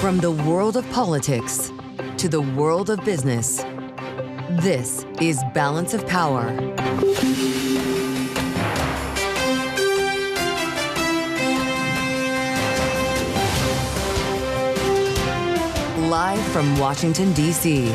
From the world of politics to the world of business, this is Balance of Power. Live from Washington, D.C.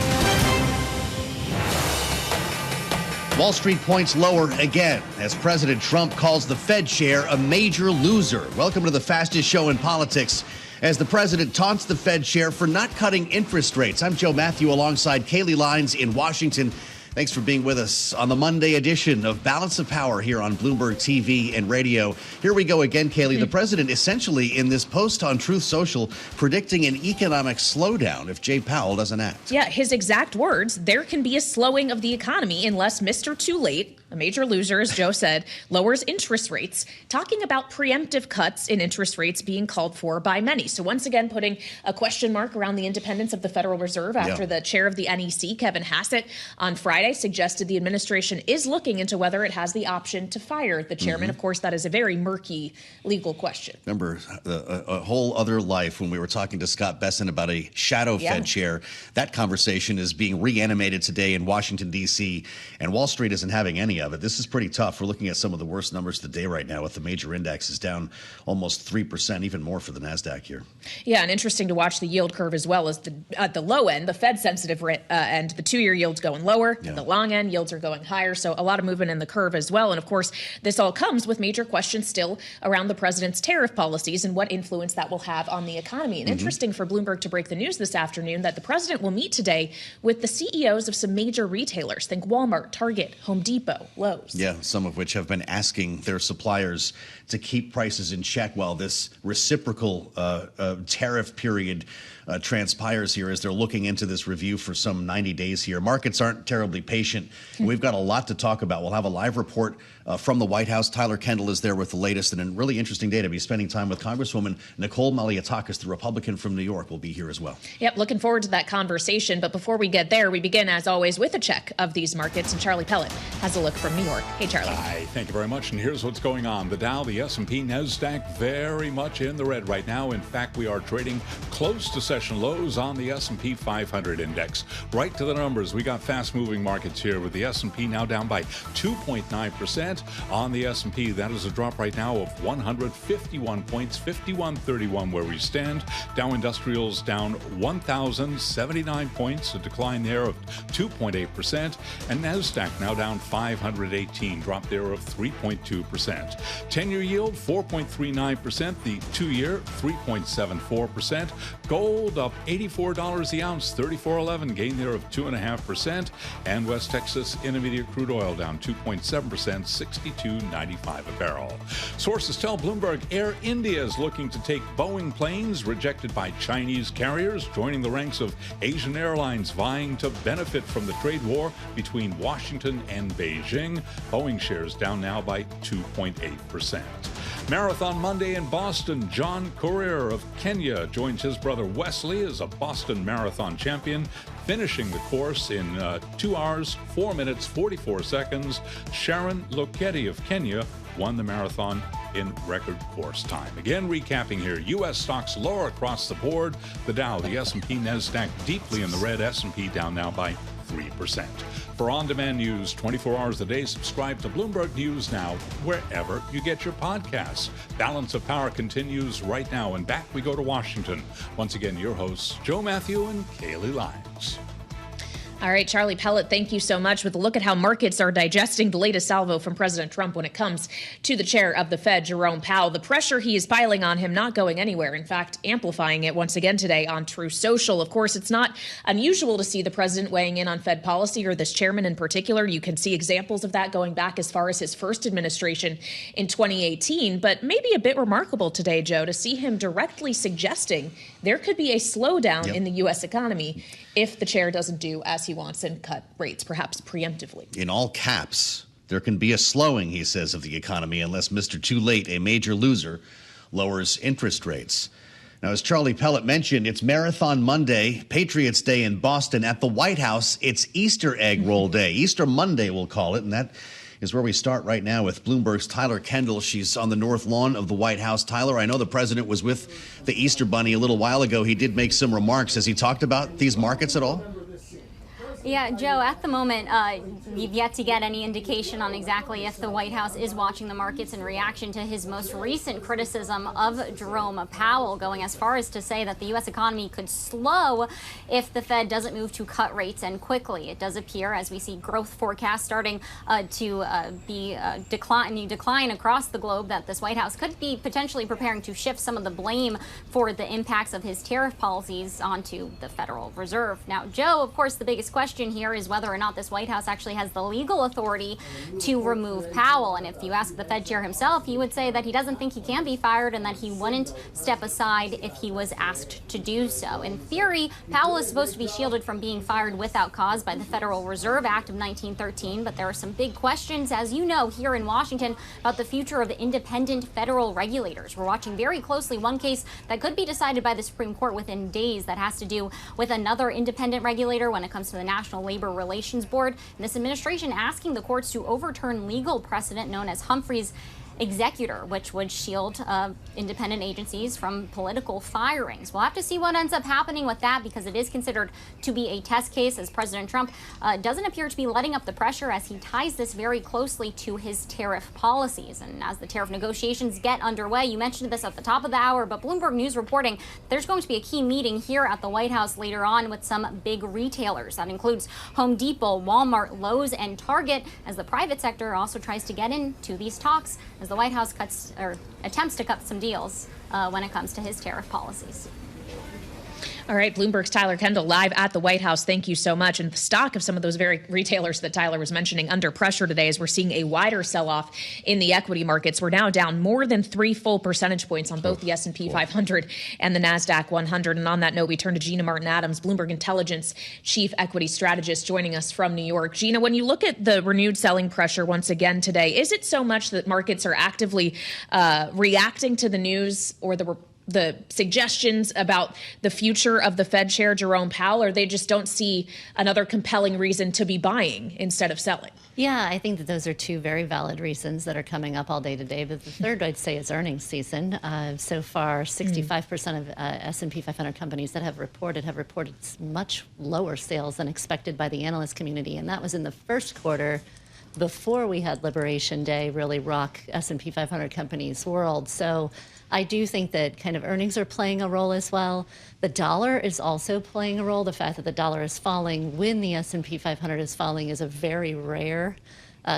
Wall Street points lower again as President Trump calls the Fed chair a major loser. Welcome to the fastest show in politics as the president taunts the Fed chair for not cutting interest rates. I'm Joe Mathieu alongside Kailey Leinz in Washington. Thanks for being with us on the Monday edition of Balance of Power here on Bloomberg TV and radio. Here we go again, Kailey. The president essentially in this post on Truth Social predicting an economic slowdown if Jay Powell doesn't act. Yeah, his exact words, there can be a slowing of the economy unless Mr. Too Late, a major loser, as Joe said, lowers interest rates, talking about preemptive cuts in interest rates being called for by many. So once again, putting a question mark around the independence of the Federal Reserve after the chair of the NEC, Kevin Hassett, on Friday suggested the administration is looking into whether it has the option to fire the chairman. Of course, that is a very murky legal question. Remember a whole other life when we were talking to Scott Besson about a shadow Fed chair. That conversation is being reanimated today in Washington, D.C., and Wall Street isn't having any of it. This is pretty tough. We're looking at some of the worst numbers of the day right now with the major indexes down almost 3%, even more for the NASDAQ here. Yeah, and interesting to watch the yield curve as well as at the low end, the Fed-sensitive end, the two-year yield's going lower, and the long end yields are going higher. So a lot of movement in the curve as well. And of course, this all comes with major questions still around the president's tariff policies and what influence that will have on the economy. And interesting for Bloomberg to break the news this afternoon that the president will meet today with the CEOs of some major retailers. Think Walmart, Target, Home Depot, Lowe's. Yeah, some of which have been asking their suppliers to keep prices in check while this reciprocal tariff period transpires here as they're looking into this review for some 90 days here. Markets aren't terribly patient. We've got a lot to talk about. We'll have a live report from the White House. Tyler Kendall is there with the latest, and a really interesting day to be spending time with Congresswoman Nicole Malliotakis, the Republican from New York, will be here as well. Yep, looking forward to that conversation. But before we get there, we begin, as always, with a check of these markets. And Charlie Pellet has a look from New York. Hey, Charlie. Hi, thank you very much. And here's what's going on. The Dow, the S&P, NASDAQ, very much in the red right now. In fact, we are trading close to session lows on the S&P 500 index. Right to the numbers, we got fast-moving markets here with the S&P now down by 2.9%. On the S&P, that is a drop right now of 151 points, 51.31 where we stand. Dow Industrials down 1,079 points, a decline there of 2.8%. And NASDAQ now down 518, drop there of 3.2%. 10-year yield, 4.39%. The 2-year, 3.74%. Gold up $84 the ounce, 34.11, gain there of 2.5%. And West Texas Intermediate crude oil down 2.7%, 62.95 a barrel. Sources tell Bloomberg Air India is looking to take Boeing planes rejected by Chinese carriers, joining the ranks of Asian airlines vying to benefit from the trade war between Washington and Beijing. Boeing shares down now by 2.8%. Marathon Monday in Boston. John Korir of Kenya joins his brother Wesley as a Boston Marathon champion, finishing the course in 2 hours, 4 minutes, 44 seconds. Sharon Lokedi of Kenya won the marathon in record course time. Again, recapping here, U.S. stocks lower across the board. The Dow, the S&P, NASDAQ deeply in the red. S&P down now by 3%. For on-demand news 24 hours a day, subscribe to Bloomberg News Now wherever you get your podcasts. Balance of Power continues right now, and back we go to Washington. Once again, your hosts, Joe Mathieu and Kailey Leinz. All right, Charlie Pellet, thank you so much. With a look at how markets are digesting the latest salvo from President Trump when it comes to the chair of the Fed, Jerome Powell, the pressure he is piling on him not going anywhere, in fact, amplifying it once again today on Truth Social. Of course, it's not unusual to see the president weighing in on Fed policy, or this chairman in particular. You can see examples of that going back as far as his first administration in 2018. But maybe a bit remarkable today, Joe, to see him directly suggesting there could be a slowdown in the U.S. economy if the chair doesn't do as he wants and cut rates, perhaps preemptively. In all caps, there can be a slowing, he says, of the economy unless Mr. Too Late, a major loser, lowers interest rates. Now, as Charlie Pellet mentioned, it's Marathon Monday, Patriots Day in Boston. At the White House, it's Easter egg roll day. Easter Monday, we'll call it, and that is where we start right now with Bloomberg's Tyler Kendall. She's on the north lawn of the White House. Tyler, I know the president was with the Easter Bunny a little while ago. He did make some remarks. Has he talked about these markets at all? Yeah, Joe, at the moment, we've yet to get any indication on exactly if the White House is watching the markets in reaction to his most recent criticism of Jerome Powell, going as far as to say that the U.S. economy could slow if the Fed doesn't move to cut rates and quickly. It does appear, as we see growth forecasts starting to be decline across the globe, that this White House could be potentially preparing to shift some of the blame for the impacts of his tariff policies onto the Federal Reserve. Now, Joe, of course, the biggest question here is whether or not this White House actually has the legal authority to remove Powell. And if you ask the Fed chair himself, he would say that he doesn't think he can be fired and that he wouldn't step aside if he was asked to do so. In theory, Powell is supposed to be shielded from being fired without cause by the Federal Reserve Act of 1913, but there are some big questions, as you know, here in Washington about the future of independent federal regulators. We're watching very closely one case that could be decided by the Supreme Court within days that has to do with another independent regulator when it comes to the National Labor Relations Board. And this administration asking the courts to overturn legal precedent known as Humphrey's executor, which would shield independent agencies from political firings. We'll have to see what ends up happening with that, because it is considered to be a test case, as President Trump doesn't appear to be letting up the pressure as he ties this very closely to his tariff policies. And as the tariff negotiations get underway, you mentioned this at the top of the hour, but Bloomberg News reporting there's going to be a key meeting here at the White House later on with some big retailers. That includes Home Depot, Walmart, Lowe's, and Target, as the private sector also tries to get into these talks as the White House attempts to cut some deals when it comes to his tariff policies. All right, Bloomberg's Tyler Kendall live at the White House. Thank you so much. And the stock of some of those very retailers that Tyler was mentioning under pressure today, as we're seeing a wider sell-off in the equity markets. We're now down more than 3 full percentage points on both the S&P 500 and the NASDAQ 100. And on that note, we turn to Gina Martin-Adams, Bloomberg Intelligence Chief Equity Strategist, joining us from New York. Gina, when you look at the renewed selling pressure once again today, is it so much that markets are actively reacting to the news or the suggestions about the future of the Fed chair, Jerome Powell, or they just don't see another compelling reason to be buying instead of selling? Yeah, I think that those are two very valid reasons that are coming up all day today. But the third, I'd say, is earnings season. So far, 65% of S&P 500 companies that have reported much lower sales than expected by the analyst community. And that was in the first quarter, before we had Liberation Day really rock S&P 500 companies' world. So I do think that kind of earnings are playing a role as well. The dollar is also playing a role. The fact that the dollar is falling when the S&P 500 is falling is a very rare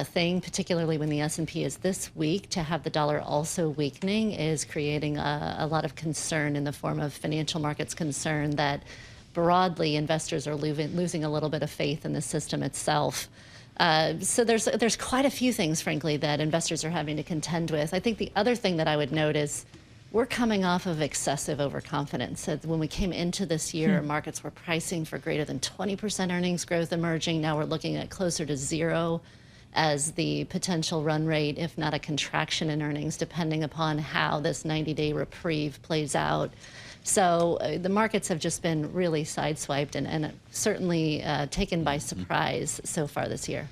thing, particularly when the S&P is this weak. To have the dollar also weakening is creating a lot of concern in the form of financial markets concern that broadly investors are losing a little bit of faith in the system itself. So there's quite a few things, frankly, that investors are having to contend with. I think the other thing that I would note is we're coming off of excessive overconfidence. When we came into this year, markets were pricing for greater than 20% earnings growth emerging. Now we're looking at closer to zero as the potential run rate, if not a contraction in earnings, depending upon how this 90-day reprieve plays out. So the markets have just been really sideswiped and certainly taken by surprise so far this year.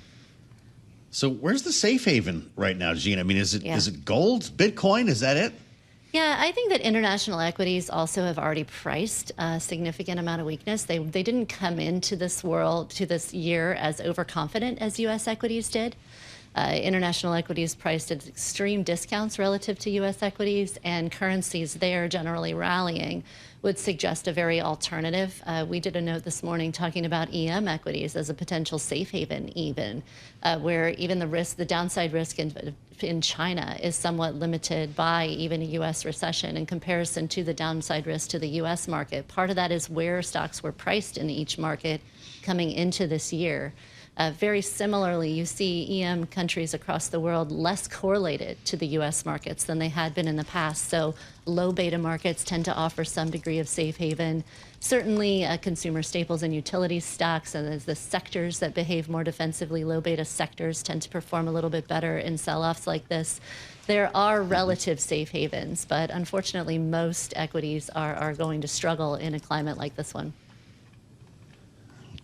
So where's the safe haven right now, Jeanne? I mean, is it gold, Bitcoin? Is that it? Yeah, I think that international equities also have already priced a significant amount of weakness. They didn't come into this year as overconfident as U.S. equities did. International equities priced at extreme discounts relative to U.S. equities, and currencies there generally rallying would suggest a very alternative. We did a note this morning talking about EM equities as a potential safe haven, where even the downside risk in China is somewhat limited by even a U.S. recession in comparison to the downside risk to the U.S. market. Part of that is where stocks were priced in each market coming into this year. Very similarly, you see EM countries across the world less correlated to the U.S. markets than they had been in the past. So low beta markets tend to offer some degree of safe haven. Certainly consumer staples and utilities stocks, and as the sectors that behave more defensively, low beta sectors tend to perform a little bit better in sell-offs like this. There are relative safe havens, but unfortunately most equities are going to struggle in a climate like this one.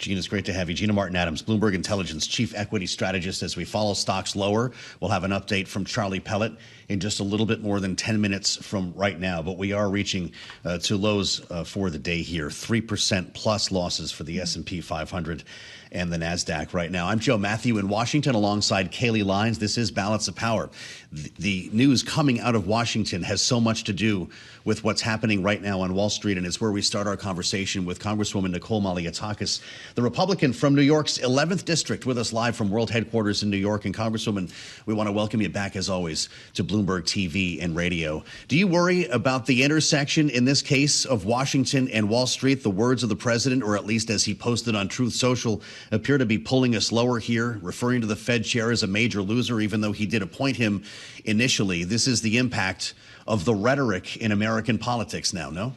Gina, it's great to have you. Gina Martin-Adams, Bloomberg Intelligence Chief Equity Strategist. As we follow stocks lower, we'll have an update from Charlie Pellet in just a little bit more than 10 minutes from right now. But we are reaching to lows for the day here. 3% plus losses for the S&P 500 and the NASDAQ right now. I'm Joe Mathieu in Washington alongside Kailey Leinz. This is Balance of Power. The news coming out of Washington has so much to do with what's happening right now on Wall Street, and it's where we start our conversation with Congresswoman Nicole Malliotakis, the Republican from New York's 11th District, with us live from World Headquarters in New York. And Congresswoman, we want to welcome you back, as always, to Bloomberg TV and radio. Do you worry about the intersection in this case of Washington and Wall Street? The words of the president, or at least as he posted on Truth Social, appear to be pulling us lower here, referring to the Fed chair as a major loser, even though he did appoint him initially. This is the impact of the rhetoric in American politics now, no?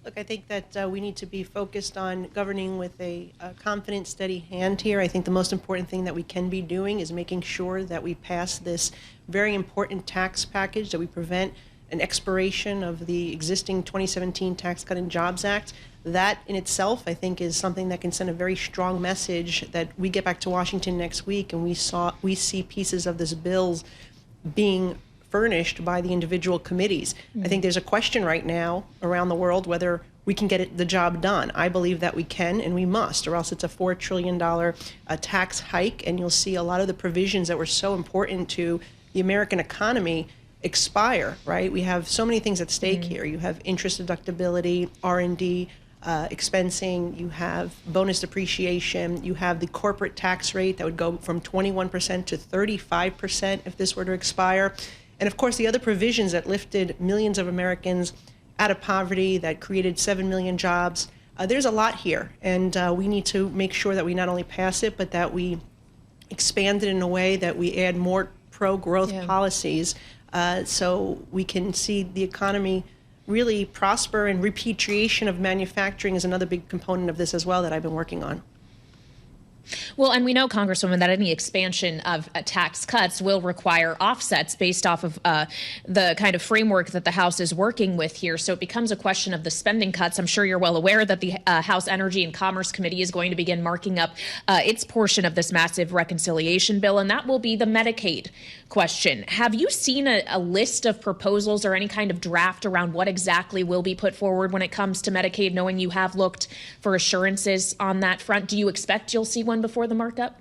Look, I think that we need to be focused on governing with a confident, steady hand here. I think the most important thing that we can be doing is making sure that we pass this very important tax package, that we prevent an expiration of the existing 2017 Tax Cut and Jobs Act. That in itself, I think, is something that can send a very strong message that we get back to Washington next week and we see pieces of this bills being furnished by the individual committees. I think there's a question right now around the world whether we can get the job done. I believe that we can and we must, or else it's a $4 trillion tax hike, and you'll see a lot of the provisions that were so important to the American economy expire, right? We have so many things at stake here. You have interest deductibility, R&D, expensing, you have bonus depreciation, you have the corporate tax rate that would go from 21% to 35% if this were to expire. And of course, the other provisions that lifted millions of Americans out of poverty, that created 7 million jobs. There's a lot here, and we need to make sure that we not only pass it, but that we expand it in a way that we add more pro-growth policies so we can see the economy really prosper, and repatriation of manufacturing is another big component of this as well that I've been working on. Well, and we know, Congresswoman, that any expansion of tax cuts will require offsets based off of the kind of framework that the House is working with here. So it becomes a question of the spending cuts. I'm sure you're well aware that the House Energy and Commerce Committee is going to begin marking up its portion of this massive reconciliation bill, and that will be the Medicaid question. Have you seen a list of proposals or any kind of draft around what exactly will be put forward when it comes to Medicaid, knowing you have looked for assurances on that front? Do you expect you'll see one before the markup?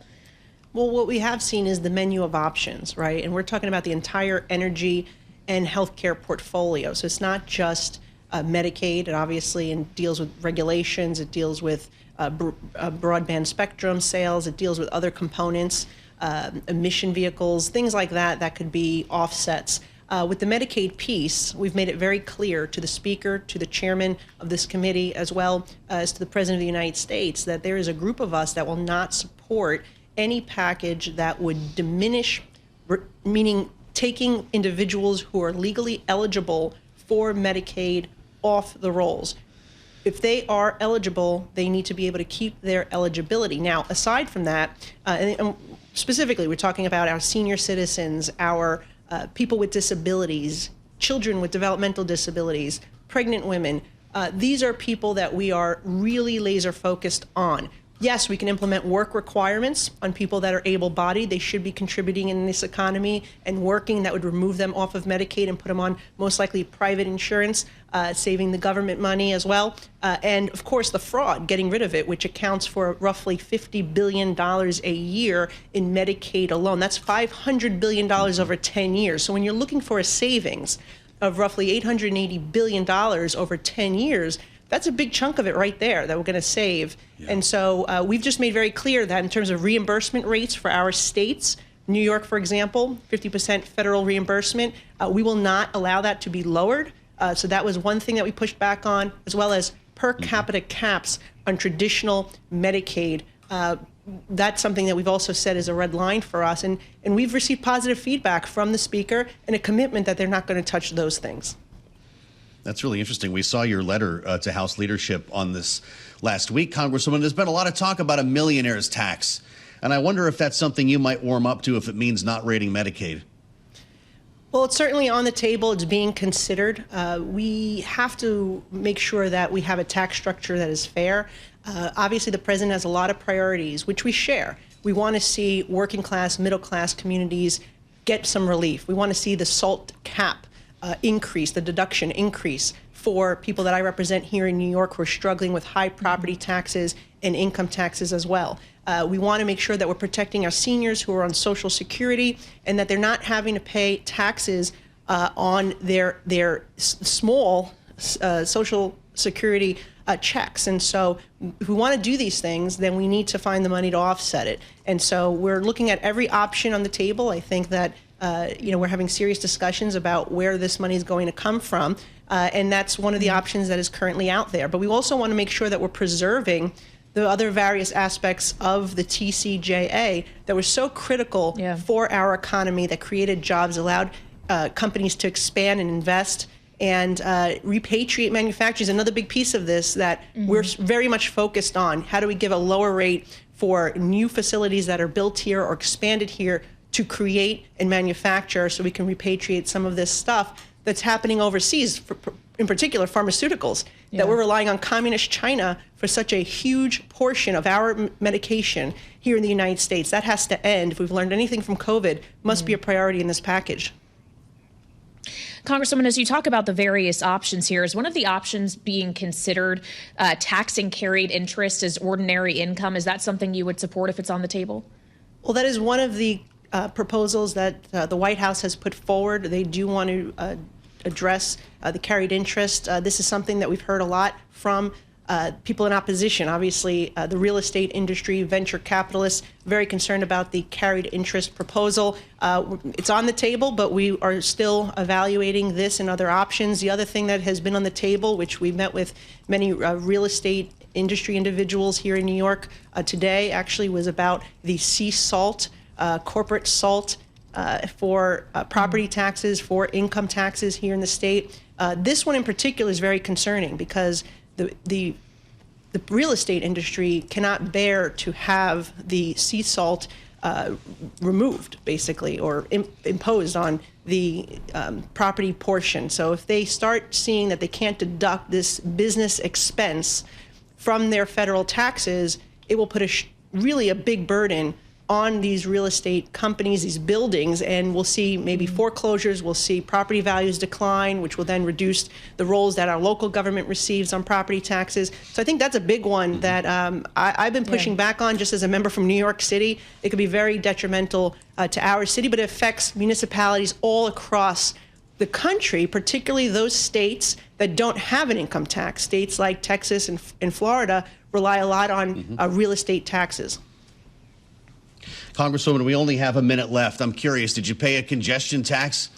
Well, what we have seen is the menu of options, right? And we're talking about the entire energy and healthcare portfolio. So it's not just Medicaid. It obviously deals with regulations. It deals with broadband spectrum sales. It deals with other components, emission vehicles, things like that, that could be offsets. With the Medicaid piece, we've made it very clear to the Speaker, to the Chairman of this committee, as well as to the President of the United States, that there is a group of us that will not support any package that would diminish, meaning taking individuals who are legally eligible for Medicaid off the rolls. If they are eligible, they need to be able to keep their eligibility. Now, aside from that, and specifically, we're talking about our senior citizens, our people with disabilities, children with developmental disabilities, pregnant women. These are people that we are really laser focused on. Yes, we can implement work requirements on people that are able-bodied. They should be contributing in this economy and working. That would remove them off of Medicaid and put them on most likely private insurance, saving the government money as well. And of course, the fraud, getting rid of it, which accounts for roughly $50 billion a year in Medicaid alone. That's $500 billion over 10 years. So when you're looking for a savings of roughly $880 billion over 10 years, that's a big chunk of it right there that we're going to save. Yeah. And so we've just made very clear that in terms of reimbursement rates for our states, New York, for example, 50% federal reimbursement, we will not allow that to be lowered. So that was one thing that we pushed back on, as well as per capita caps on traditional Medicaid. That's something that we've also said is a red line for us. And we've received positive feedback from the Speaker and a commitment that they're not going to touch those things. That's really interesting. We saw your letter to House leadership on this last week, Congresswoman. There's been a lot of talk about a millionaire's tax, and I wonder if that's something you might warm up to if it means not rating Medicaid. Well, it's certainly on the table. It's being considered. We have to make sure that we have a tax structure that is fair. Obviously, the president has a lot of priorities, which we share. We want to see working class, middle class communities get some relief. We want to see the SALT cap increase, the deduction increase for people that I represent here in New York who are struggling with high property taxes and income taxes as well. We want to make sure that we're protecting our seniors who are on Social Security and that they're not having to pay taxes on their small Social Security checks. And so if we want to do these things, then we need to find the money to offset it. And so we're looking at every option on the table. I think that we're having serious discussions about where this money is going to come from. And that's one of the options that is currently out there. But we also want to make sure that we're preserving the other various aspects of the TCJA that were so critical for our economy, that created jobs, allowed companies to expand and invest, and repatriate manufacturers. Another big piece of this that we're very much focused on. How do we give a lower rate for new facilities that are built here or expanded here to create and manufacture, so we can repatriate some of this stuff that's happening overseas, in particular pharmaceuticals, that we're relying on communist China for such a huge portion of our medication here in the United States. That has to end. If we've learned anything from COVID, must be a priority in this package. Congresswoman, as you talk about the various options here, is one of the options being considered taxing carried interest as ordinary income? Is that something you would support if it's on the table? Well, that is one of the proposals that the White House has put forward. They do want to address the carried interest. This is something that we've heard a lot from people in opposition. Obviously, the real estate industry, venture capitalists, very concerned about the carried interest proposal. It's on the table, but we are still evaluating this and other options. The other thing that has been on the table, which we met with many real estate industry individuals here in New York today, actually was about the sea salt, corporate salt for property taxes, for income taxes here in the state. This one in particular is very concerning because the real estate industry cannot bear to have the sea salt removed, basically, or imposed on the property portion. So if they start seeing that they can't deduct this business expense from their federal taxes, it will put really a big burden on these real estate companies, these buildings, and we'll see maybe foreclosures, we'll see property values decline, which will then reduce the rolls that our local government receives on property taxes. So I think that's a big one that I've been pushing back on just as a member from New York City. It could be very detrimental to our city, but it affects municipalities all across the country, particularly those states that don't have an income tax. States like Texas and Florida rely a lot on real estate taxes. Congresswoman, we only have a minute left. I'm curious, did you pay a congestion tax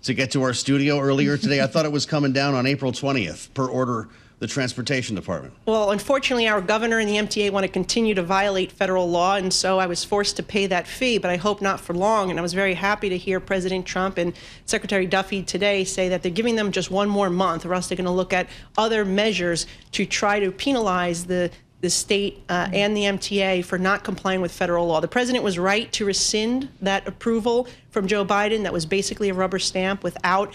to get to our studio earlier today? I thought it was coming down on April 20th, per order the Transportation Department. Well, unfortunately, our governor and the MTA want to continue to violate federal law, and so I was forced to pay that fee, but I hope not for long. And I was very happy to hear President Trump and Secretary Duffy today say that they're giving them just one more month, or else they're going to look at other measures to try to penalize the state and the MTA for not complying with federal law. The president was right to rescind that approval from Joe Biden. That was basically a rubber stamp without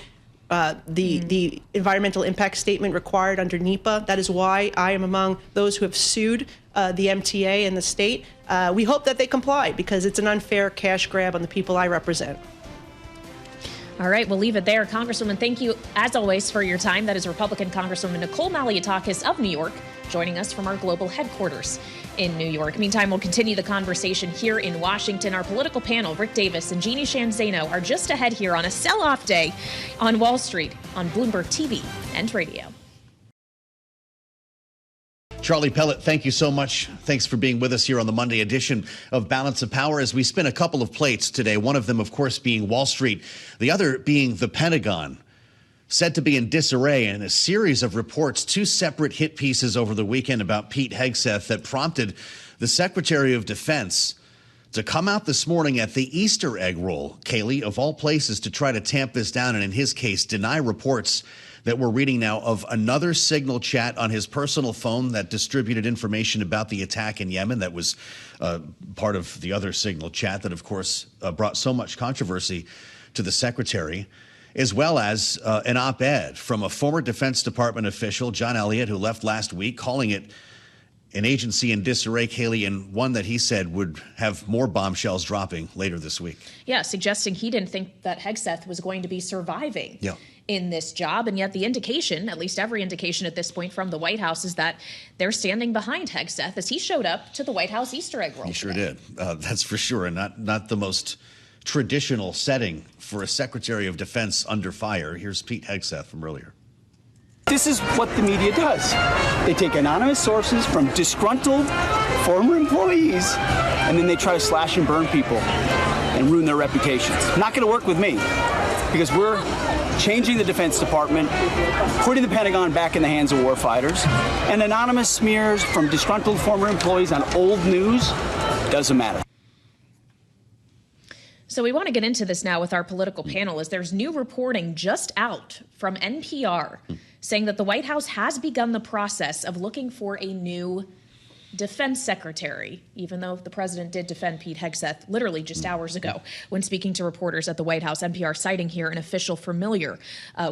the environmental impact statement required under NEPA. That is why I am among those who have sued the MTA and the state. We hope that they comply because it's an unfair cash grab on the people I represent. All right, we'll leave it there. Congresswoman, thank you, as always, for your time. That is Republican Congresswoman Nicole Malliotakis of New York, joining us from our global headquarters in New York. Meantime, we'll continue the conversation here in Washington. Our political panel, Rick Davis and Jeanne Zaino, are just ahead here on a sell-off day on Wall Street on Bloomberg TV and radio. Charlie Pellet, thank you so much. Thanks for being with us here on the Monday edition of Balance of Power as we spin a couple of plates today. One of them, of course, being Wall Street, the other being the Pentagon, said to be in disarray, and a series of reports, two separate hit pieces over the weekend about Pete Hegseth that prompted the Secretary of Defense to come out this morning at the Easter egg roll, Kailey, of all places, to try to tamp this down, and in his case, deny reports that we're reading now of another signal chat on his personal phone that distributed information about the attack in Yemen. That was part of the other signal chat that, of course, brought so much controversy to the secretary, as well as an op-ed from a former Defense Department official, John Elliott, who left last week, calling it an agency in disarray, Kailey, and one that he said would have more bombshells dropping later this week. Yeah, suggesting he didn't think that Hegseth was going to be surviving in this job. And yet the indication, at least every indication at this point from the White House, is that they're standing behind Hegseth as he showed up to the White House Easter egg roll. He sure did. That's for sure. And not the most traditional setting for a Secretary of Defense under fire. Here's Pete Hegseth from earlier. This is what the media does. They take anonymous sources from disgruntled former employees, and then they try to slash and burn people and ruin their reputations. Not going to work with me, because we're changing the Defense Department, putting the Pentagon back in the hands of warfighters, and anonymous smears from disgruntled former employees on old news doesn't matter. So we want to get into this now with our political panel, as there's new reporting just out from NPR saying that the White House has begun the process of looking for a new defense secretary, even though the president did defend Pete Hegseth literally just hours ago when speaking to reporters at the White House. NPR citing here an official familiar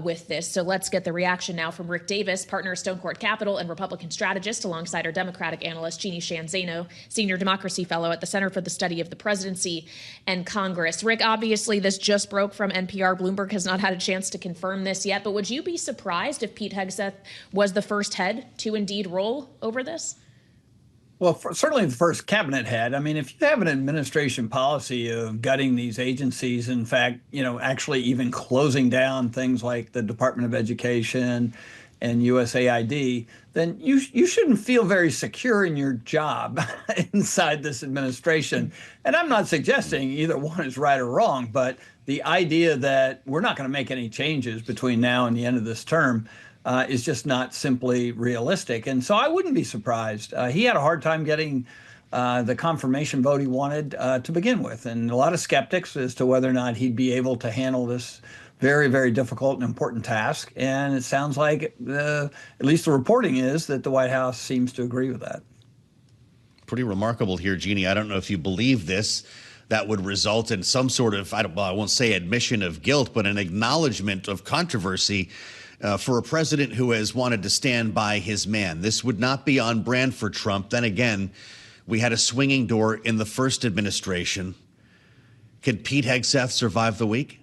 with this. So let's get the reaction now from Rick Davis, partner of Stonecourt Capital and Republican strategist, alongside our Democratic analyst, Sheehan Zaino, senior democracy fellow at the Center for the Study of the Presidency and Congress. Rick, obviously this just broke from NPR. Bloomberg has not had a chance to confirm this yet, but would you be surprised if Pete Hegseth was the first head to indeed roll over this? Well, certainly the first cabinet head. I mean, if you have an administration policy of gutting these agencies, in fact, actually even closing down things like the Department of Education and USAID, then you shouldn't feel very secure in your job inside this administration. And I'm not suggesting either one is right or wrong, but the idea that we're not going to make any changes between now and the end of this term is just not simply realistic. And so I wouldn't be surprised. He had a hard time getting the confirmation vote he wanted to begin with. And a lot of skeptics as to whether or not he'd be able to handle this very, very difficult and important task. And it sounds like, at least the reporting is, that the White House seems to agree with that. Pretty remarkable here, Jeanne. I don't know if you believe this. That would result in some sort of, I won't say admission of guilt, but an acknowledgement of controversy for a president who has wanted to stand by his man. This would not be on brand for Trump. Then again, we had a swinging door in the first administration. Can Pete Hegseth survive the week?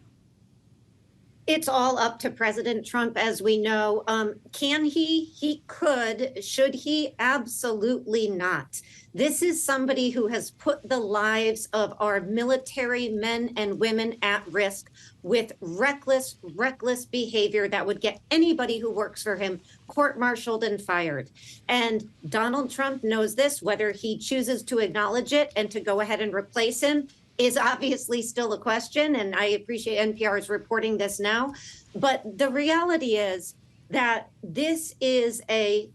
It's all up to President Trump, as we know. Can he? He could. Should he? Absolutely not. This is somebody who has put the lives of our military men and women at risk with reckless behavior that would get anybody who works for him court-martialed and fired. And Donald Trump knows this. Whether he chooses to acknowledge it and to go ahead and replace him is obviously still a question, and I appreciate NPR's reporting this now. But the reality is that this is a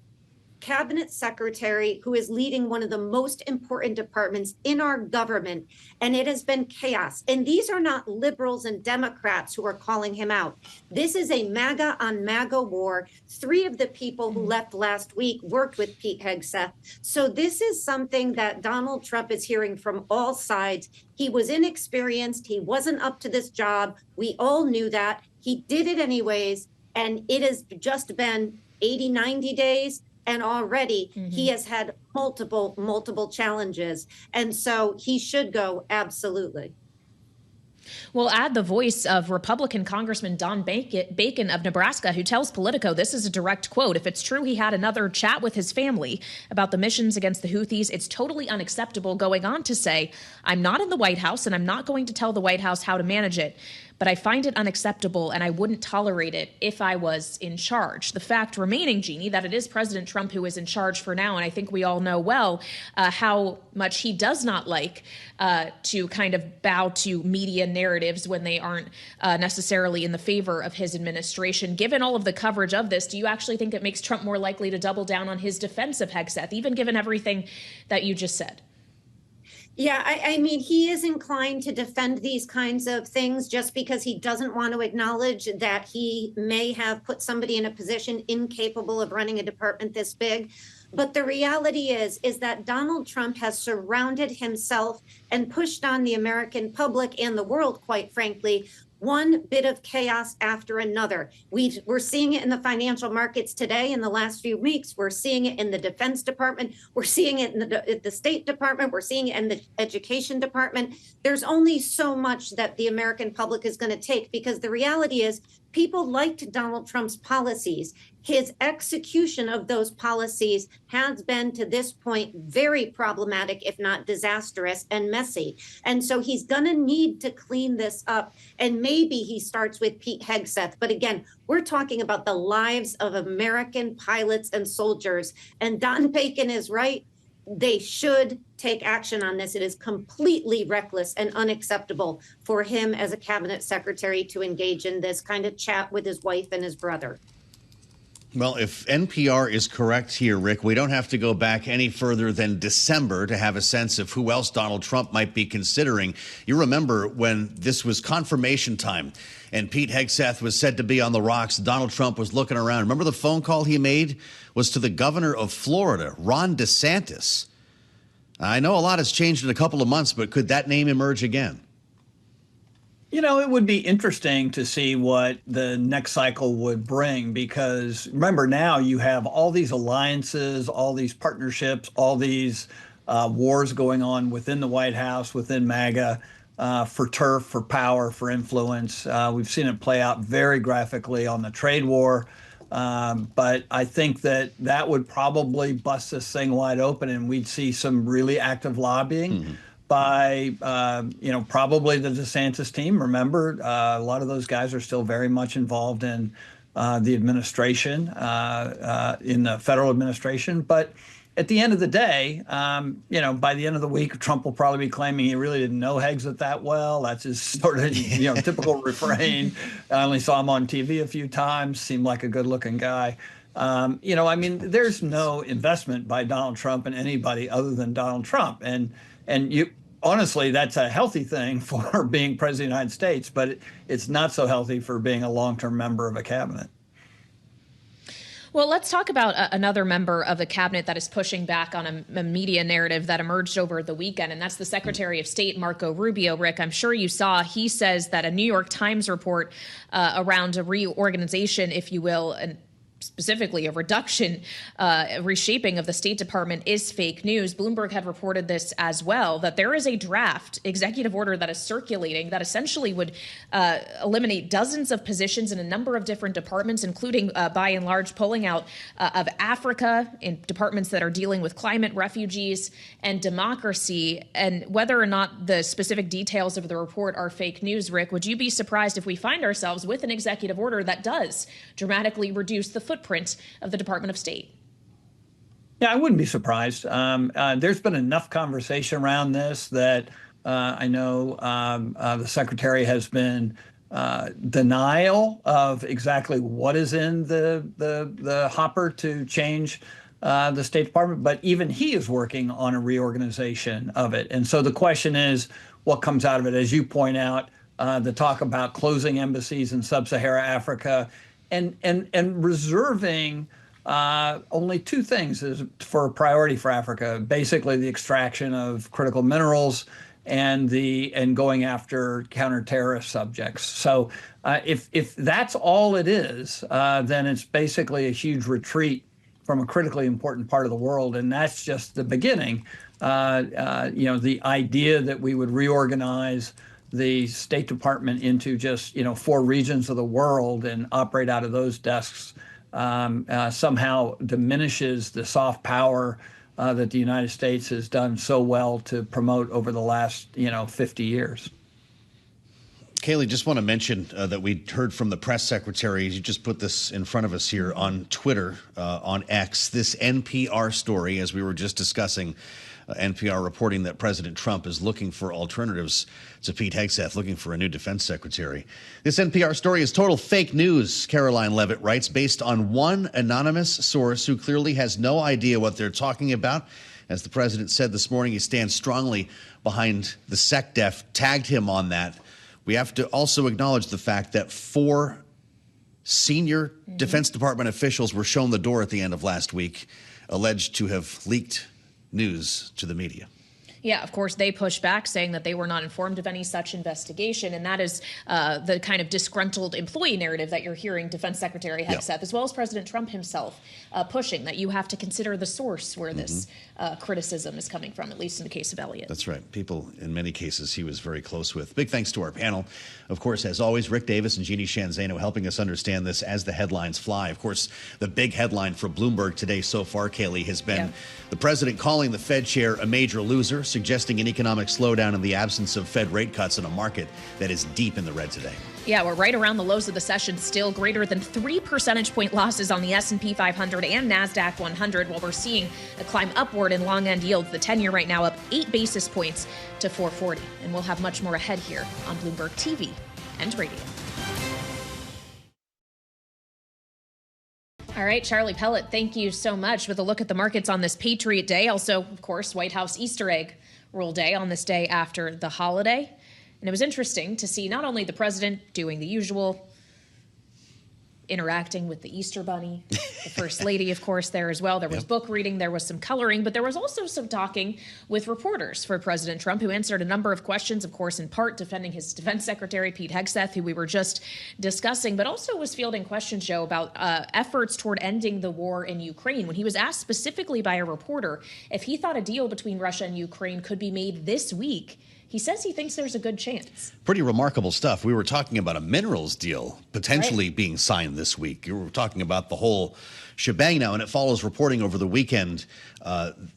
cabinet secretary who is leading one of the most important departments in our government, and it has been chaos. And these are not liberals and Democrats who are calling him out. This is a MAGA on MAGA war. 3 of the people who left last week worked with Pete Hegseth. So this is something that Donald Trump is hearing from all sides. He was inexperienced. He wasn't up to this job. We all knew that. He did it anyways, and it has just been 80, 90 days. And already he has had multiple challenges. And so he should go, absolutely. We'll add the voice of Republican Congressman Don Bacon of Nebraska, who tells Politico, this is a direct quote, "If it's true he had another chat with his family about the missions against the Houthis, it's totally unacceptable," going on to say, "I'm not in the White House and I'm not going to tell the White House how to manage it. But I find it unacceptable and I wouldn't tolerate it if I was in charge." The fact remaining, Jeanne, that it is President Trump who is in charge for now. And I think we all know well how much he does not like to kind of bow to media narratives when they aren't necessarily in the favor of his administration. Given all of the coverage of this, do you actually think it makes Trump more likely to double down on his defense of Hegseth, even given everything that you just said? Yeah, I mean, he is inclined to defend these kinds of things just because he doesn't want to acknowledge that he may have put somebody in a position incapable of running a department this big. But the reality is that Donald Trump has surrounded himself and pushed on the American public and the world, quite frankly, one bit of chaos after another. We're seeing it in the financial markets today in the last few weeks. We're seeing it in the Defense Department. We're seeing it in the State Department. We're seeing it in the Education Department. There's only so much that the American public is going to take, because the reality is people liked Donald Trump's policies. His execution of those policies has been, to this point, very problematic, if not disastrous and messy. And so he's going to need to clean this up. And maybe he starts with Pete Hegseth. But again, we're talking about the lives of American pilots and soldiers. And Don Bacon is right. They should take action on this. It is completely reckless and unacceptable for him as a cabinet secretary to engage in this kind of chat with his wife and his brother. Well, if NPR is correct here, Rick, we don't have to go back any further than December to have a sense of who else Donald Trump might be considering. You remember when this was confirmation time and Pete Hegseth was said to be on the rocks, Donald Trump was looking around. Remember the phone call he made was to the governor of Florida, Ron DeSantis. I know a lot has changed in a couple of months, but could that name emerge again? You know, it would be interesting to see what the next cycle would bring, because remember, now you have all these alliances, all these partnerships, all these wars going on within the White House, within MAGA, for turf, for power, for influence. We've seen it play out very graphically on the trade war. But I think that would probably bust this thing wide open, and we'd see some really active lobbying by, probably the DeSantis team. Remember, a lot of those guys are still very much involved in the administration, in the federal administration. But at the end of the day, by the end of the week, Trump will probably be claiming he really didn't know Hegseth that well. That's his sort of, typical refrain. I only saw him on TV a few times, seemed like a good-looking guy. There's no investment by Donald Trump in anybody other than Donald Trump. And honestly, that's a healthy thing for being president of the United States, but it's not so healthy for being a long-term member of a cabinet. Well, let's talk about another member of the cabinet that is pushing back on a media narrative that emerged over the weekend, and that's the Secretary of State, Marco Rubio. Rick, I'm sure you saw, he says that a New York Times report around a reorganization, if you will, and specifically a reduction, reshaping of the State Department is fake news. Bloomberg had reported this as well, that there is a draft executive order that is circulating that essentially would eliminate dozens of positions in a number of different departments, including by and large pulling out of Africa in departments that are dealing with climate, refugees, and democracy. And whether or not the specific details of the report are fake news, Rick, would you be surprised if we find ourselves with an executive order that does dramatically reduce the footprint of the Department of State? Yeah, I wouldn't be surprised. There's been enough conversation around this that I know the secretary has been denial of exactly what is in the hopper to change the State Department, but even he is working on a reorganization of it. And so the question is, what comes out of it? As you point out, the talk about closing embassies in sub-Saharan Africa and reserving only two things is for a priority for Africa: basically the extraction of critical minerals and going after counter-terrorist subjects. So if that's all it is, then it's basically a huge retreat from a critically important part of the world, and that's just the beginning. The idea that we would reorganize the State Department into just 4 regions of the world and operate out of those desks somehow diminishes the soft power that the United States has done so well to promote over the last 50 years. Kailey, just want to mention that we heard from the press secretary. You just put this in front of us here on Twitter, on X, this NPR story, as we were just discussing. NPR reporting that President Trump is looking for alternatives to Pete Hegseth, looking for a new defense secretary. This NPR story is total fake news, Caroline Levitt writes, based on one anonymous source who clearly has no idea what they're talking about. As the president said this morning, he stands strongly behind the SecDef, tagged him on that. We have to also acknowledge the fact that 4 senior Defense Department officials were shown the door at the end of last week, alleged to have leaked news to the media. Yeah, of course, they pushed back, saying that they were not informed of any such investigation. And that is the kind of disgruntled employee narrative that you're hearing Defense Secretary Hegseth, as well as President Trump himself, pushing, that you have to consider the source where this criticism is coming from, at least in the case of Elliott. That's right. People, in many cases, he was very close with. Big thanks to our panel. Of course, as always, Rick Davis and Jeanne Zaino helping us understand this as the headlines fly. Of course, the big headline for Bloomberg today so far, Kailey, has been the president calling the Fed chair a major loser, suggesting an economic slowdown in the absence of Fed rate cuts in a market that is deep in the red today. Yeah, we're right around the lows of the session, still greater than 3 percentage point losses on the S&P 500 and NASDAQ 100, while we're seeing a climb upward in long-end yields. The 10-year right now up 8 basis points to 440. And we'll have much more ahead here on Bloomberg TV and radio. All right, Charlie Pellet, thank you so much. With a look at the markets on this Patriot Day. Also, of course, White House Easter egg roll day on this day after the holiday. And it was interesting to see not only the president doing the usual, interacting with the Easter Bunny, the First Lady, of course, there as well. There was book reading, there was some coloring, but there was also some talking with reporters for President Trump, who answered a number of questions, of course, in part defending his defense secretary, Pete Hegseth, who we were just discussing, but also was fielding questions, Joe, about efforts toward ending the war in Ukraine. When he was asked specifically by a reporter if he thought a deal between Russia and Ukraine could be made this week, he says he thinks there's a good chance. Pretty remarkable stuff. We were talking about a minerals deal potentially being signed this week. You were talking about the whole shebang now, and it follows reporting over the weekend,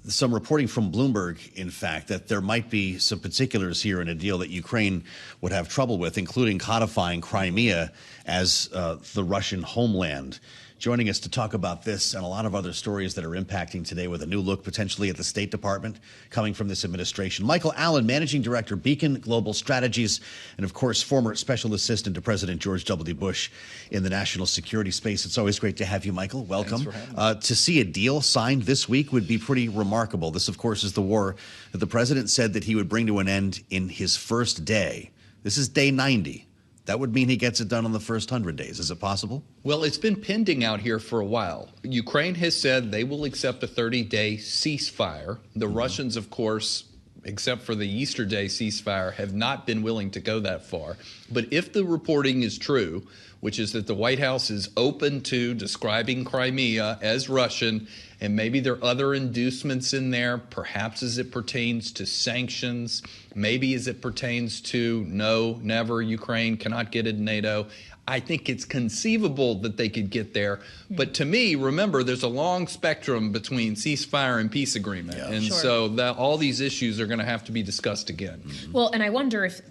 some reporting from Bloomberg, in fact, that there might be some particulars here in a deal that Ukraine would have trouble with, including codifying Crimea as the Russian homeland. Joining us to talk about this and a lot of other stories that are impacting today, with a new look potentially at the State Department coming from this administration, Michael Allen, Managing Director, Beacon Global Strategies, and of course, former Special Assistant to President George W. Bush in the national security space. It's always great to have you, Michael. Welcome. Thanks for having me. To see a deal signed this week would be pretty remarkable. This, of course, is the war that the president said that he would bring to an end in his first day. This is day 90. That would mean he gets it done on the first 100 days. Is it possible? Well, it's been pending out here for a while. Ukraine has said they will accept a 30-day ceasefire. The Russians, of course, except for the Easter Day ceasefire, have not been willing to go that far. But if the reporting is true, which is that the White House is open to describing Crimea as Russian, and maybe there are other inducements in there, perhaps as it pertains to sanctions, maybe as it pertains to no, never, Ukraine cannot get in NATO. I think it's conceivable that they could get there. But to me, remember, there's a long spectrum between ceasefire and peace agreement. And so all these issues are going to have to be discussed again. Well, and I wonder if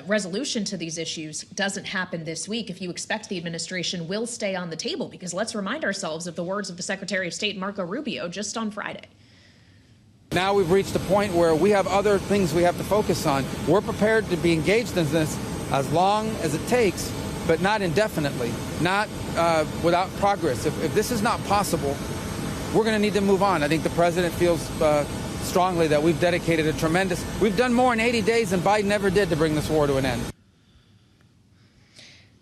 resolution to these issues doesn't happen this week, if you expect the administration will stay on the table, because let's remind ourselves of the words of the Secretary of State, Marco Rubio, just on Friday. Now we've reached a point where we have other things we have to focus on. We're prepared to be engaged in this as long as it takes, but not indefinitely, not without progress. If this is not possible, we're going to need to move on. I think the president feels strongly that we've dedicated we've done more in 80 days than Biden ever did to bring this war to an end.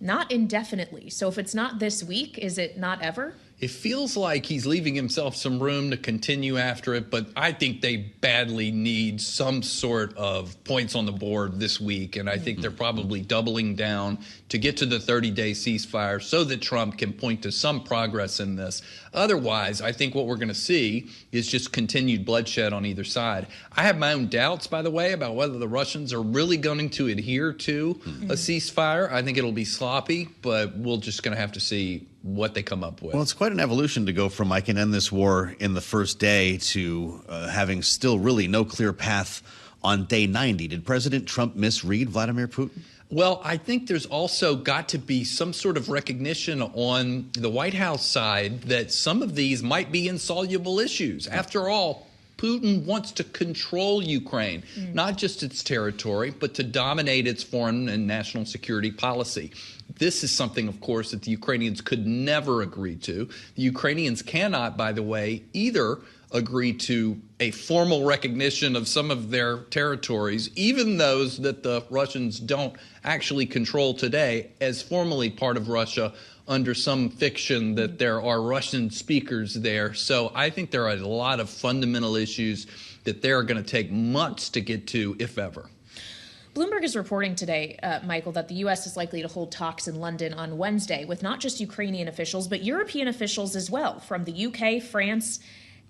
Not indefinitely. So if it's not this week, is it not ever? It feels like he's leaving himself some room to continue after it, but I think they badly need some sort of points on the board this week, and I think they're probably doubling down to get to the 30-day ceasefire so that Trump can point to some progress in this. Otherwise, I think what we're going to see is just continued bloodshed on either side. I have my own doubts, by the way, about whether the Russians are really going to adhere to a ceasefire. I think it'll be sloppy, but we're just going to have to see what they come up with. Well, it's quite an evolution to go from I can end this war in the first day to having still really no clear path on day 90. Did President Trump misread Vladimir Putin? Well, I think there's also got to be some sort of recognition on the White House side that some of these might be insoluble issues. After all, Putin wants to control Ukraine, not just its territory, but to dominate its foreign and national security policy. This is something, of course, that the Ukrainians could never agree to. The Ukrainians cannot, by the way, either agree to a formal recognition of some of their territories, even those that the Russians don't actually control today, as formally part of Russia under some fiction that there are Russian speakers there. So I think there are a lot of fundamental issues that they're going to take months to get to, if ever. Bloomberg is reporting today, Michael, that the U.S. is likely to hold talks in London on Wednesday with not just Ukrainian officials, but European officials as well, from the UK, France,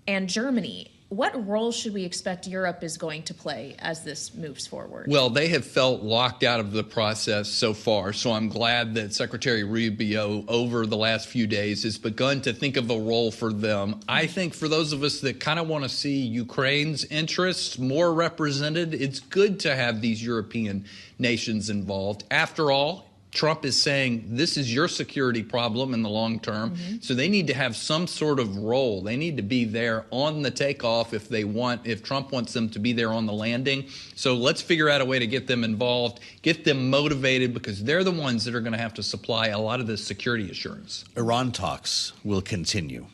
and Germany. What role should we expect Europe is going to play as this moves forward? Well, they have felt locked out of the process so far, so I'm glad that Secretary Rubio over the last few days has begun to think of a role for them. I think for those of us that kind of want to see Ukraine's interests more represented, it's good to have these European nations involved. After all, Trump is saying this is your security problem in the long term, so they need to have some sort of role. They need to be there on the takeoff if Trump wants them to be there on the landing. So let's figure out a way to get them involved, get them motivated, because they're the ones that are going to have to supply a lot of this security assurance. Iran talks will continue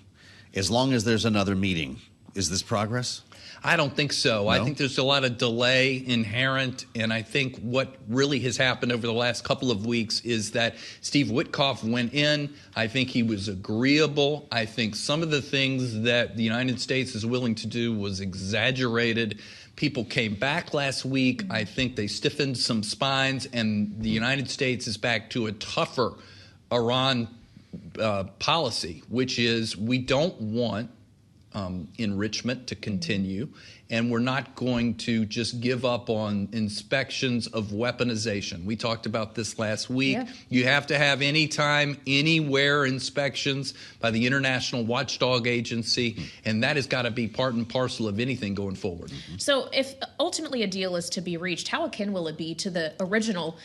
as long as there's another meeting. Is this progress? I don't think so. No? I think there's a lot of delay inherent, and I think what really has happened over the last couple of weeks is that Steve Witkoff went in. I think he was agreeable. I think some of the things that the United States is willing to do was exaggerated. People came back last week. I think they stiffened some spines, and the United States is back to a tougher Iran policy, which is we don't want enrichment to continue, and we're not going to just give up on inspections of weaponization. We talked about this last week. Yeah. You have to have anytime, anywhere inspections by the International Watchdog Agency, and that has got to be part and parcel of anything going forward. So if ultimately a deal is to be reached, how akin will it be to the original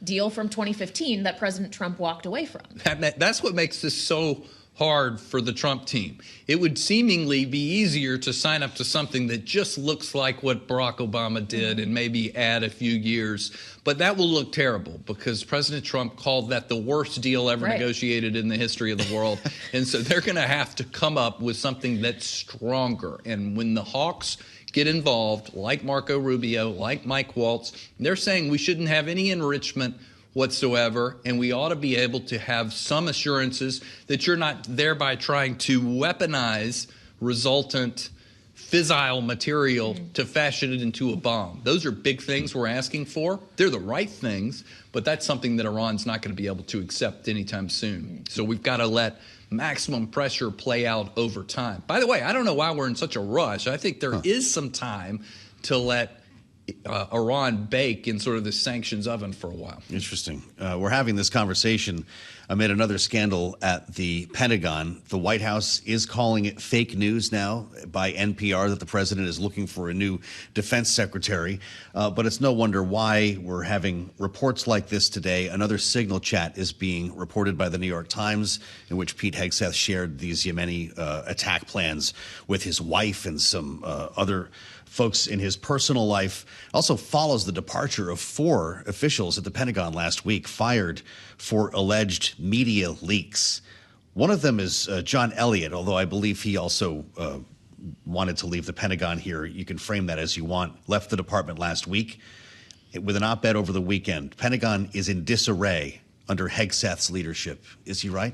deal from 2015 that President Trump walked away from? That's what makes this so hard for the Trump team. It would seemingly be easier to sign up to something that just looks like what Barack Obama did and maybe add a few years. But that will look terrible because President Trump called that the worst deal ever negotiated in the history of the world. And so they're going to have to come up with something that's stronger. And when the hawks get involved, like Marco Rubio, like Mike Waltz, they're saying we shouldn't have any enrichment whatsoever, and we ought to be able to have some assurances that you're not thereby trying to weaponize resultant fissile material to fashion it into a bomb. Those are big things we're asking for. They're the right things, but that's something that Iran's not going to be able to accept anytime soon. So we've got to let maximum pressure play out over time. By the way, I don't know why we're in such a rush. I think there is some time to let Iran bake in sort of the sanctions oven for a while. Interesting. We're having this conversation amid another scandal at the Pentagon. The White House is calling it fake news now by NPR that the president is looking for a new defense secretary. But it's no wonder why we're having reports like this today. Another signal chat is being reported by the New York Times in which Pete Hegseth shared these Yemeni attack plans with his wife and some other folks in his personal life. Also follows the departure of 4 officials at the Pentagon last week, fired for alleged media leaks. One of them is John Elliott, although I believe he also wanted to leave the Pentagon here. You can frame that as you want. Left the department last week with an op-ed over the weekend. Pentagon is in disarray under Hegseth's leadership. Is he right?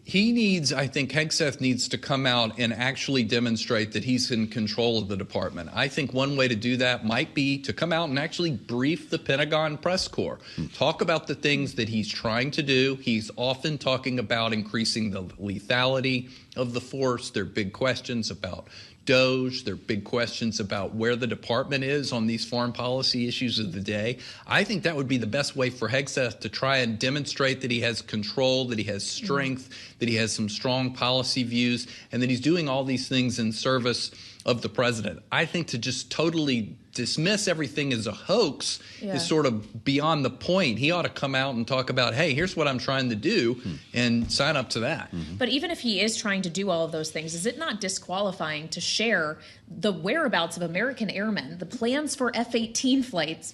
He needs, I think Hegseth needs to come out and actually demonstrate that he's in control of the department. I think one way to do that might be to come out and actually brief the Pentagon press corps. Talk about the things that he's trying to do. He's often talking about increasing the lethality of the force. There are big questions about DOJ. There are big questions about where the department is on these foreign policy issues of the day. I think that would be the best way for Hegseth to try and demonstrate that he has control, that he has strength, that he has some strong policy views, and that he's doing all these things in service of the president. I think to just totally dismiss everything as a hoax is sort of beyond the point. He ought to come out and talk about, hey, here's what I'm trying to do, and sign up to that. But even if he is trying to do all of those things, is it not disqualifying to share the whereabouts of American airmen, the plans for F-18 flights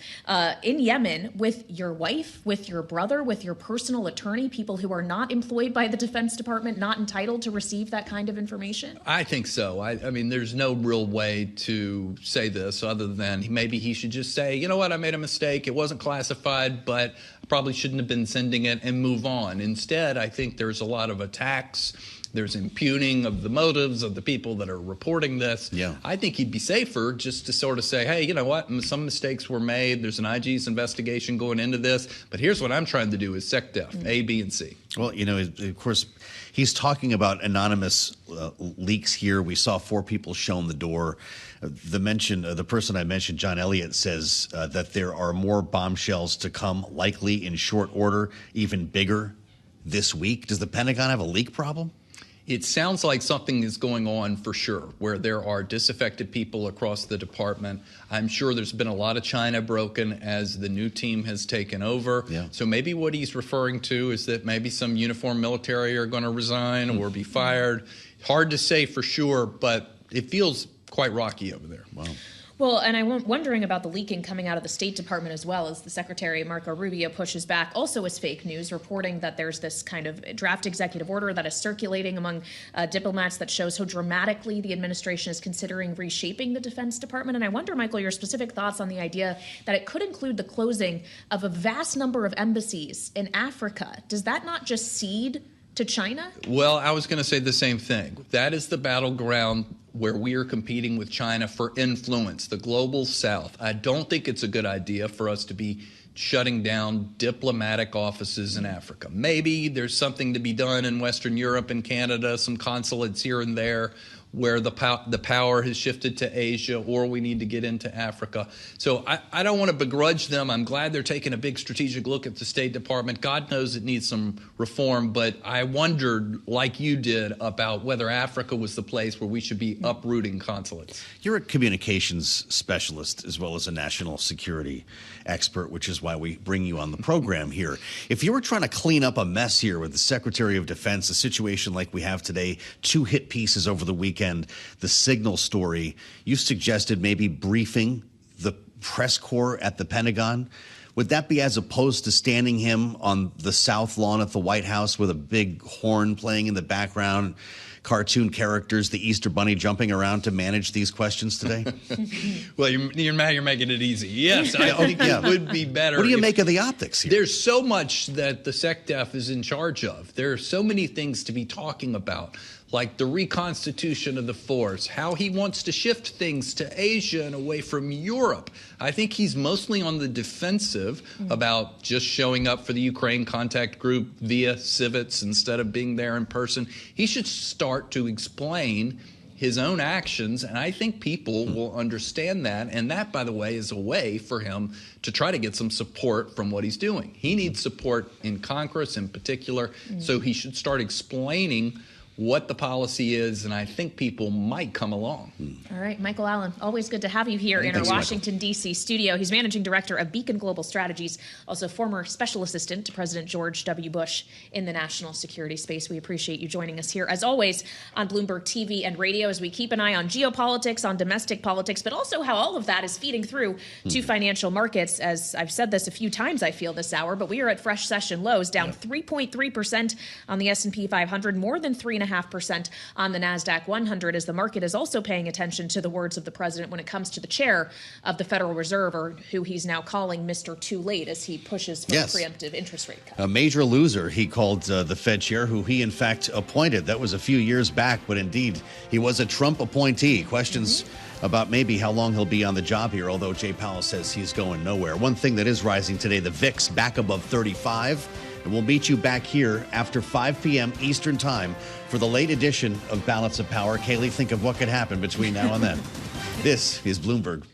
in Yemen with your wife, with your brother, with your personal attorney, people who are not employed by the Defense Department, not entitled to receive that kind of information? I think so. I mean, there's no real way to say this other than and maybe he should just say, you know what, I made a mistake. It wasn't classified, but I probably shouldn't have been sending it, and move on. Instead, I think there's a lot of attacks. There's impugning of the motives of the people that are reporting this. Yeah. I think he'd be safer just to sort of say, hey, you know what, some mistakes were made. There's an IG's investigation going into this, but here's what I'm trying to do is SecDef, A, B, and C. Well, you know, of course, he's talking about anonymous leaks here. We saw 4 people shown the door. The person I mentioned, John Elliott, says that there are more bombshells to come, likely in short order, even bigger this week. Does the Pentagon have a leak problem? It sounds like something is going on for sure, where there are disaffected people across the department. I'm sure there's been a lot of China broken as the new team has taken over. Yeah. So maybe what he's referring to is that maybe some uniformed military are going to resign or be fired. Hard to say for sure, but it feels quite rocky over there. Wow. Well, and I'm wondering about the leaking coming out of the State Department as well, as the Secretary, Marco Rubio, pushes back, also as fake news, reporting that there's this kind of draft executive order that is circulating among diplomats that shows how dramatically the administration is considering reshaping the Defense Department. And I wonder, Michael, your specific thoughts on the idea that it could include the closing of a vast number of embassies in Africa. Does that not just cede to China? Well, I was going to say the same thing. That is the battleground where we are competing with China for influence, the global south. I don't think it's a good idea for us to be shutting down diplomatic offices in Africa. Maybe there's something to be done in Western Europe and Canada, some consulates here and there, where the power has shifted to Asia, or we need to get into Africa. So I don't want to begrudge them. I'm glad they're taking a big strategic look at the State Department. God knows it needs some reform, but I wondered, like you did, about whether Africa was the place where we should be uprooting consulates. You're a communications specialist as well as a national security expert, which is why we bring you on the program here. If you were trying to clean up a mess here with the Secretary of Defense, a situation like we have today, 2 hit pieces over the weekend, the Signal story, you suggested maybe briefing the press corps at the Pentagon. Would that be as opposed to standing him on the South Lawn at the White House with a big horn playing in the background, cartoon characters, the Easter Bunny jumping around to manage these questions today? Well, you're making it easy. Yes, I think it would be better. What do you make of the optics here? There's so much that the SecDef is in charge of. There are so many things to be talking about, like the reconstitution of the force, how he wants to shift things to Asia and away from Europe. I think he's mostly on the defensive about just showing up for the Ukraine contact group via civets instead of being there in person. He should start to explain his own actions, and I think people will understand that. And that, by the way, is a way for him to try to get some support from what he's doing. He needs support in Congress in particular, so he should start explaining what the policy is, and I think people might come along. All right, Michael Allen, always good to have you here in our Washington, D.C. studio. He's managing director of Beacon Global Strategies, also former special assistant to President George W. Bush in the national security space. We appreciate you joining us here, as always, on Bloomberg TV and radio, as we keep an eye on geopolitics, on domestic politics, but also how all of that is feeding through to financial markets. As I've said this a few times, I feel, this hour, but we are at fresh session lows, down 3.3% on the S&P 500, more than 3.5% on the NASDAQ 100, as the market is also paying attention to the words of the president when it comes to the chair of the Federal Reserve, or who he's now calling Mr. Too Late, as he pushes for a preemptive interest rate cut. A major loser, he called the Fed chair, who he in fact appointed. That was a few years back, but indeed, he was a Trump appointee. Questions about maybe how long he'll be on the job here, although Jay Powell says he's going nowhere. One thing that is rising today, the VIX back above 35. And we'll meet you back here after 5 p.m. Eastern Time for the late edition of Balance of Power. Kailey, think of what could happen between now and then. This is Bloomberg.